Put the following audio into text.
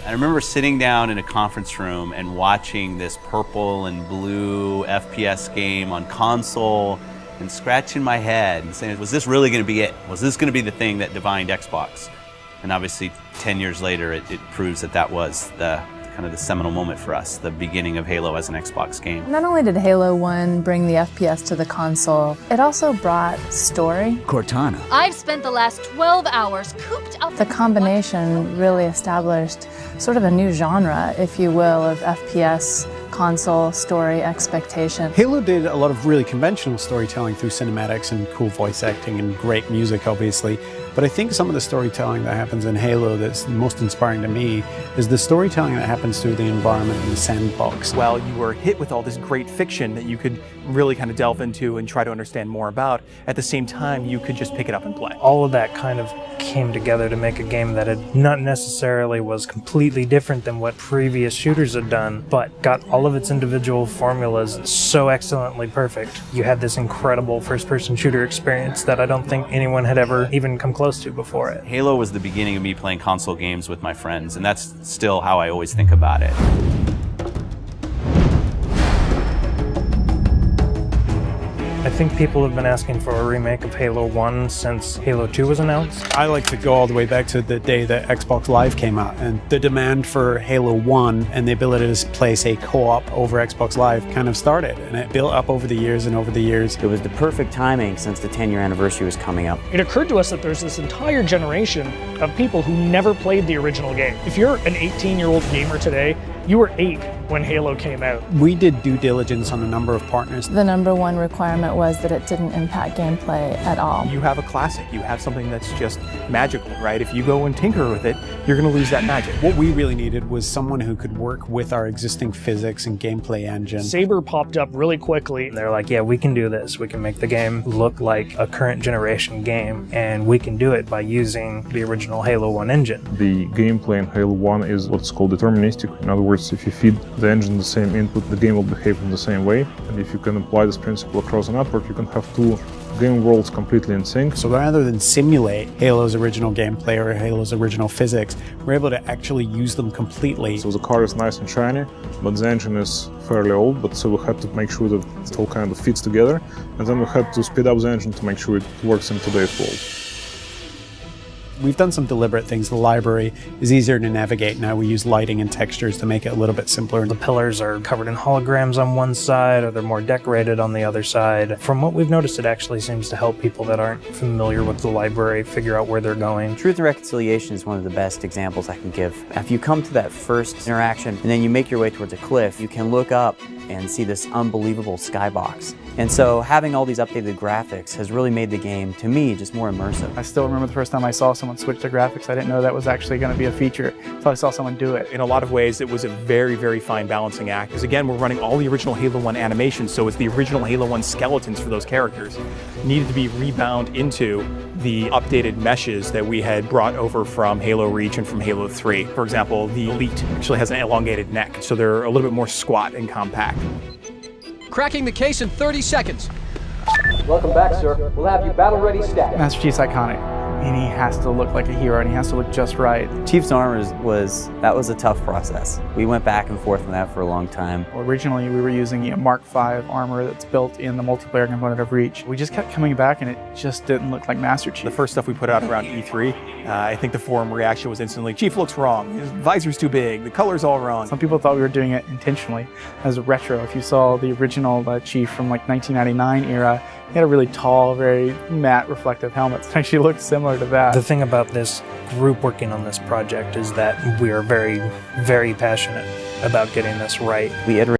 I remember sitting down in a conference room and watching this purple and blue FPS game on console and scratching my head and saying, was this really going to be it? Was this going to be the thing that defined Xbox? And obviously 10 years later, it proves that that was the kind of the seminal moment for us, the beginning of Halo as an Xbox game. Not only did Halo 1 bring the FPS to the console, it also brought story. Cortana. I've spent the last 12 hours cooped up. The combination really established sort of a new genre, if you will, of FPS console story expectation. Halo did a lot of really conventional storytelling through cinematics and cool voice acting and great music, obviously. But I think some of the storytelling that happens in Halo that's most inspiring to me is the storytelling that happens through the environment and the sandbox. While you were hit with all this great fiction that you could really kind of delve into and try to understand more about, at the same time you could just pick it up and play. All of that kind of came together to make a game that had not necessarily was completely different than what previous shooters had done, but got all of its individual formulas so excellently perfect. You had this incredible first-person shooter experience that I don't think anyone had ever even come close to before it. Halo was the beginning of me playing console games with my friends, and that's still how I always think about it. I think people have been asking for a remake of Halo 1 since Halo 2 was announced. I like to go all the way back to the day that Xbox Live came out, and the demand for Halo 1 and the ability to play, say, co-op over Xbox Live kind of started, and it built up over the years and over the years. It was the perfect timing since the 10-year anniversary was coming up. It occurred to us that there's this entire generation of people who never played the original game. If you're an 18-year-old gamer today, you were 8 when Halo came out. We did due diligence on a number of partners. The number one requirement was that it didn't impact gameplay at all. You have a classic, you have something that's just magical, right? If you go and tinker with it, you're going to lose that magic. What we really needed was someone who could work with our existing physics and gameplay engine. Saber popped up really quickly. They're like, yeah, we can do this. We can make the game look like a current generation game, and we can do it by using the original Halo 1 engine. The gameplay in Halo 1 is what's called deterministic. In other words, if you feed the engine the same input, the game will behave in the same way. And if you can apply this principle across a network, you can have two game worlds completely in sync. So rather than simulate Halo's original gameplay or Halo's original physics, we're able to actually use them completely. So the car is nice and shiny, but the engine is fairly old, but so we had to make sure that it all kind of fits together. And then we had to speed up the engine to make sure it works in today's world. We've done some deliberate things. The library is easier to navigate now. We use lighting and textures to make it a little bit simpler. The pillars are covered in holograms on one side, or they're more decorated on the other side. From what we've noticed, it actually seems to help people that aren't familiar with the library figure out where they're going. Truth and Reconciliation is one of the best examples I can give. If you come to that first interaction and then you make your way towards a cliff, you can look up and see this unbelievable skybox. And so having all these updated graphics has really made the game, to me, just more immersive. I still remember the first time I saw someone switch to graphics. I didn't know that was actually going to be a feature until I saw someone do it. In a lot of ways, it was a very, very fine balancing act. Because again, we're running all the original Halo 1 animations, so it's the original Halo 1 skeletons for those characters needed to be rebound into the updated meshes that we had brought over from Halo Reach and from Halo 3. For example, the Elite actually has an elongated neck, so they're a little bit more squat and compact. Cracking the case in 30 seconds. Welcome back, sir. We'll have you battle ready stat. Master Chief's iconic, and he has to look like a hero, and he has to look just right. Chief's armor was a tough process. We went back and forth on that for a long time. Well, originally, we were using a Mark V armor that's built in the multiplayer component of Reach. We just kept coming back, and it just didn't look like Master Chief. The first stuff we put out around E3, I think the forum reaction was instantly, Chief looks wrong, his visor's too big, the color's all wrong. Some people thought we were doing it intentionally as a retro. If you saw the original Chief from like 1999 era, he had a really tall, very matte reflective helmet. It actually looked similar to that. The thing about this group working on this project is that we are very, very passionate about getting this right. We iterate